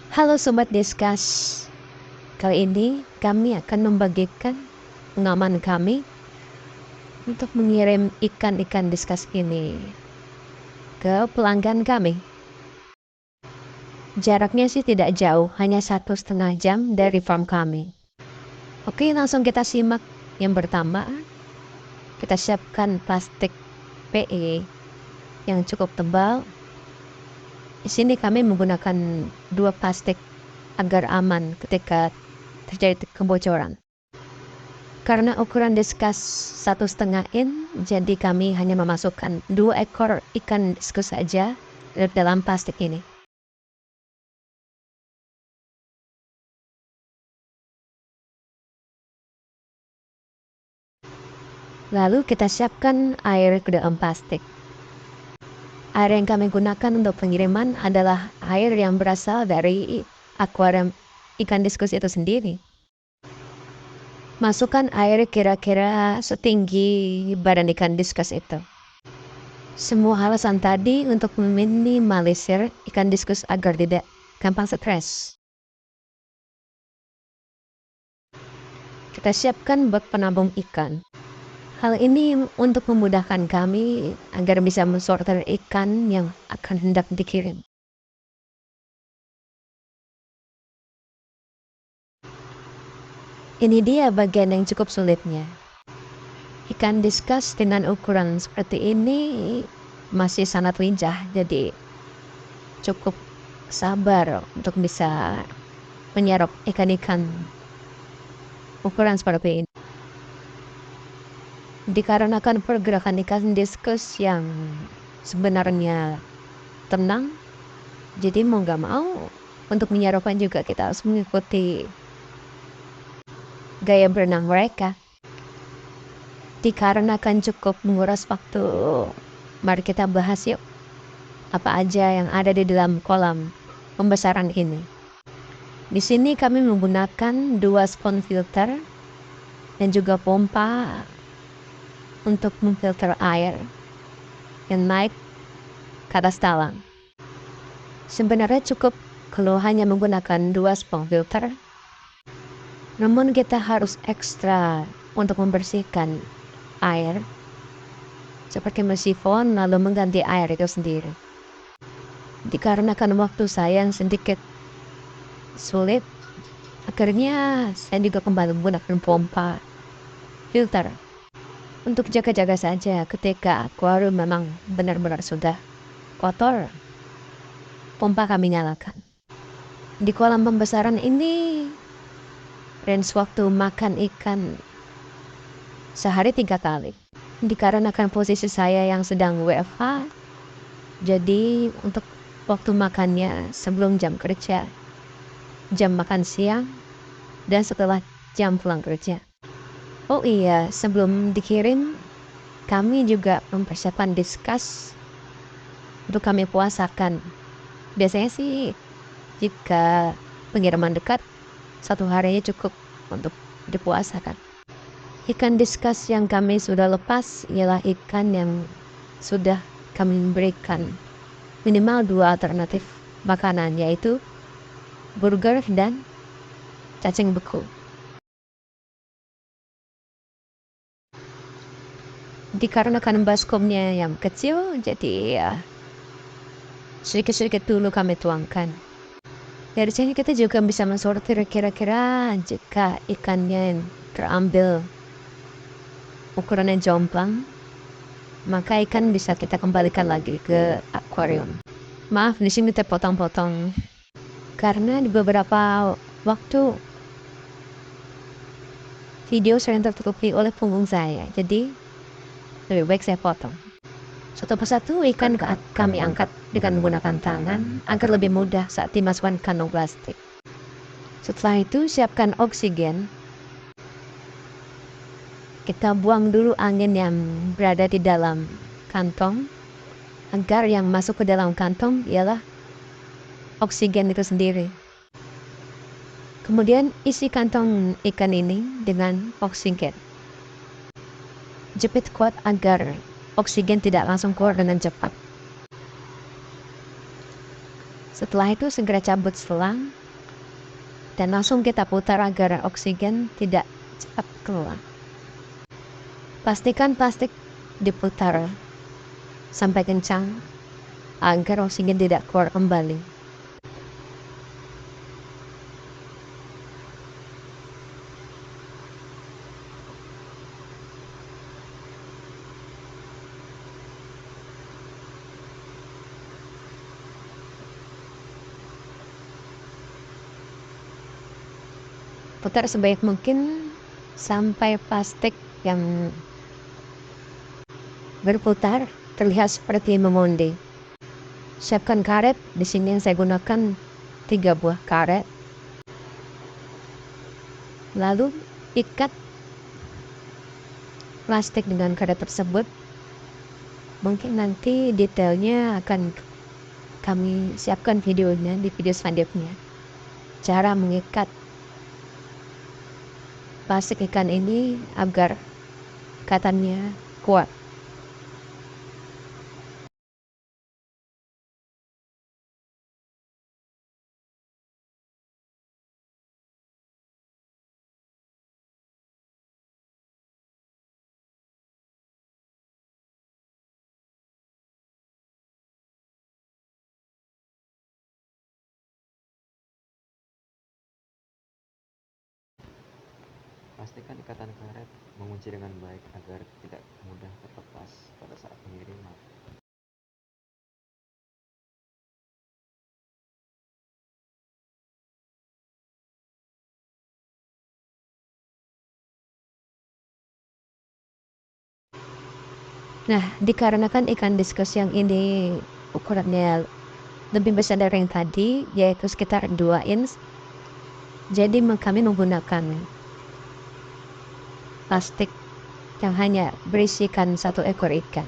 Halo Sobat Diskus, kali ini kami akan membagikan pengalaman kami untuk mengirim ikan-ikan diskus ini ke pelanggan kami. Jaraknya sih tidak jauh, hanya 1,5 jam dari farm kami. Oke, langsung kita simak. Yang pertama, kita siapkan plastik PE yang cukup tebal. Di sini kami menggunakan 2 plastik agar aman ketika terjadi kebocoran. Karena ukuran diskus 1,5 in, jadi kami hanya memasukkan 2 ekor ikan diskus saja dalam plastik ini. Lalu kita siapkan air ke dalam plastik. Air yang kami gunakan untuk pengiriman adalah air yang berasal dari akuarium ikan diskus itu sendiri. Masukkan air kira-kira setinggi badan ikan diskus itu. Semua alasan tadi untuk meminimalisir ikan diskus agar tidak gampang stres. Kita siapkan bak penampung ikan. Hal ini untuk memudahkan kami agar bisa mensortir ikan yang akan hendak dikirim. Ini dia bagian yang cukup sulitnya. Ikan diskus dengan ukuran seperti ini masih sangat lincah, jadi cukup sabar untuk bisa menyerap ikan-ikan ukuran seperti ini. Dikarenakan pergerakan ikan diskus yang sebenarnya tenang, jadi mau gak mau untuk menyerapkan juga kita harus mengikuti gaya berenang mereka. Dikarenakan cukup menguras waktu, mari kita bahas yuk apa aja yang ada di dalam kolam pembesaran ini. Di sini kami menggunakan 2 spon filter dan juga pompa untuk memfilter air yang naik ke atas talang. Sebenarnya cukup kalau hanya menggunakan 2 spon filter, namun kita harus ekstra untuk membersihkan air seperti mensifon lalu mengganti air itu sendiri. Dikarenakan waktu saya yang sedikit sulit, akhirnya saya juga kembali menggunakan pompa filter untuk jaga-jaga saja ketika akuarium memang benar-benar sudah kotor. Pompa kami nyalakan. Di kolam pembesaran ini range waktu makan ikan sehari 3 kali. Dikarenakan posisi saya yang sedang WFH, jadi untuk waktu makannya sebelum jam kerja, jam makan siang, dan setelah jam pulang kerja. Oh iya, sebelum dikirim, kami juga mempersiapkan diskus untuk kami puasakan. Biasanya sih jika pengiriman dekat, 1 harinya cukup untuk dipuasakan. Ikan diskus yang kami sudah lepas ialah ikan yang sudah kami berikan minimal 2 alternatif makanan, yaitu burger dan cacing beku. Dikarenakan baskomnya yang kecil, jadi ya sedikit-sedikit dulu kami tuangkan. Dari sini kita juga bisa mensortir kira-kira jika ikannya terambil ukurannya jomplang, maka ikan bisa kita kembalikan lagi ke akuarium. Maaf di sini terpotong-potong karena di beberapa waktu video sering tertutupi oleh punggung saya, jadi lebih baik saya potong. Satu persatu ikan kami angkat dengan menggunakan tangan agar lebih mudah saat dimasukkan kantong plastik. Setelah itu siapkan oksigen. Kita buang dulu angin yang berada di dalam kantong agar yang masuk ke dalam kantong ialah oksigen itu sendiri. Kemudian isi kantong ikan ini dengan oksigen. Jepit kuat agar oksigen tidak langsung keluar dengan cepat. Setelah itu segera cabut selang dan langsung kita putar agar oksigen tidak cepat keluar. Pastikan plastik diputar sampai kencang agar oksigen tidak keluar kembali. Putar sebaik mungkin sampai plastik yang berputar terlihat seperti memonde. Siapkan karet. Di sini yang saya gunakan 3 buah karet. Lalu ikat plastik dengan karet tersebut. Mungkin nanti detailnya akan kami siapkan videonya di video selanjutnya. Cara mengikat plastik ikan ini agar ikatannya kuat. Pastikan ikatan karet mengunci dengan baik agar tidak mudah terlepas pada saat pengiriman. Nah, dikarenakan ikan diskus yang ini ukurannya lebih besar dari yang tadi, yaitu sekitar 2 inch, jadi kami menggunakan plastik yang hanya berisikan 1 ekor ikan.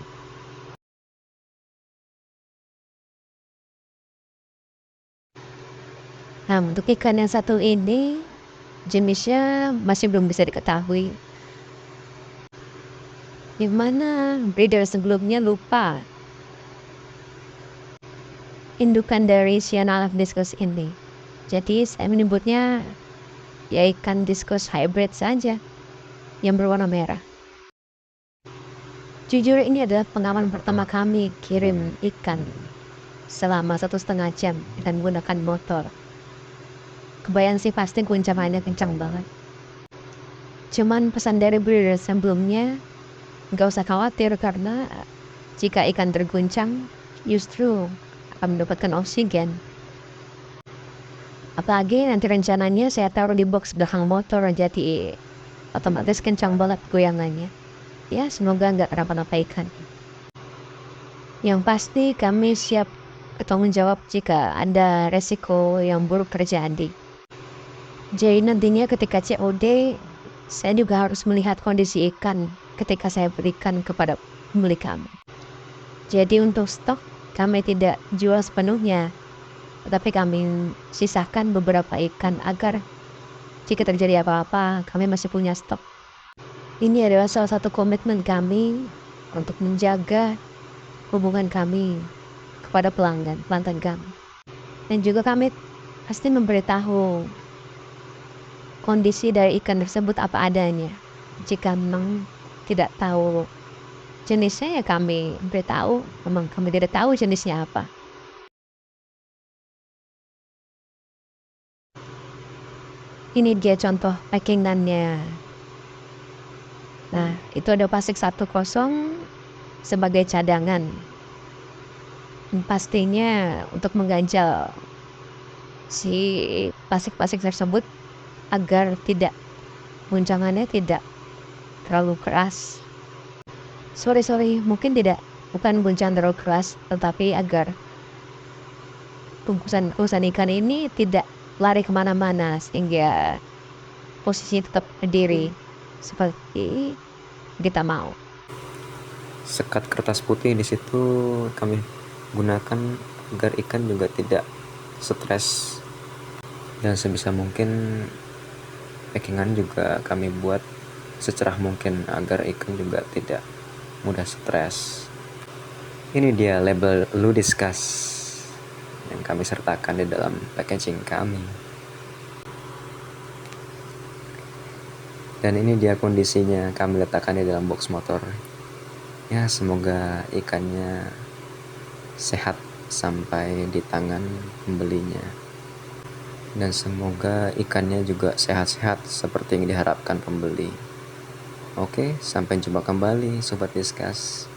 Nah, untuk ikan yang satu ini jenisnya masih belum bisa diketahui, di mana breeder sebelumnya lupa indukan dari Cyanalaf discus ini. Jadi saya menyebutnya ya ikan discus hybrid saja yang berwarna merah. Jujur ini adalah pengalaman pertama kami kirim ikan selama 1,5 jam dengan menggunakan motor. Kebayang sih pasti guncangannya kencang banget. Cuman pesan dari breeder sebelumnya, gak usah khawatir karena jika ikan terguncang justru akan mendapatkan oksigen. Apalagi nanti rencananya saya taruh di box belakang motor, jadi otomatis kencang banget goyangannya. Ya semoga gak kenapa-napa ikan. Yang pasti kami siap bertanggung jawab jika ada resiko yang buruk terjadi. Jadi nantinya ketika COD, saya juga harus melihat kondisi ikan ketika saya berikan kepada pemilik kami. Jadi untuk stok kami tidak jual sepenuhnya, tetapi kami sisakan beberapa ikan agar jika terjadi apa-apa kami masih punya stok. Ini adalah salah satu komitmen kami untuk menjaga hubungan kami kepada pelanggan kami. Dan juga kami pasti memberitahu kondisi dari ikan tersebut apa adanya. Jika memang tidak tahu jenisnya ya kami beritahu, memang kami tidak tahu jenisnya apa. Ini dia contoh packingannya. Nah, itu ada plastik 1 kosong sebagai cadangan. Dan pastinya untuk mengganjal si plastik-plastik tersebut agar tidak guncangannya tidak terlalu keras. Sorry, mungkin bukan guncangan terlalu keras, tetapi agar bungkusan ikan ini tidak lari kemana-mana sehingga posisinya tetap berdiri seperti kita mau. Sekat kertas putih di situ kami gunakan agar ikan juga tidak stres, dan sebisa mungkin packingan juga kami buat secerah mungkin agar ikan juga tidak mudah stres. Ini dia label Ludiscus yang kami sertakan di dalam packaging kami. Dan ini dia kondisinya, kami letakkan di dalam box motor. Ya, semoga ikannya sehat sampai di tangan pembelinya. Dan semoga ikannya juga sehat-sehat seperti yang diharapkan pembeli. Oke, sampai jumpa kembali Sobat Discuss.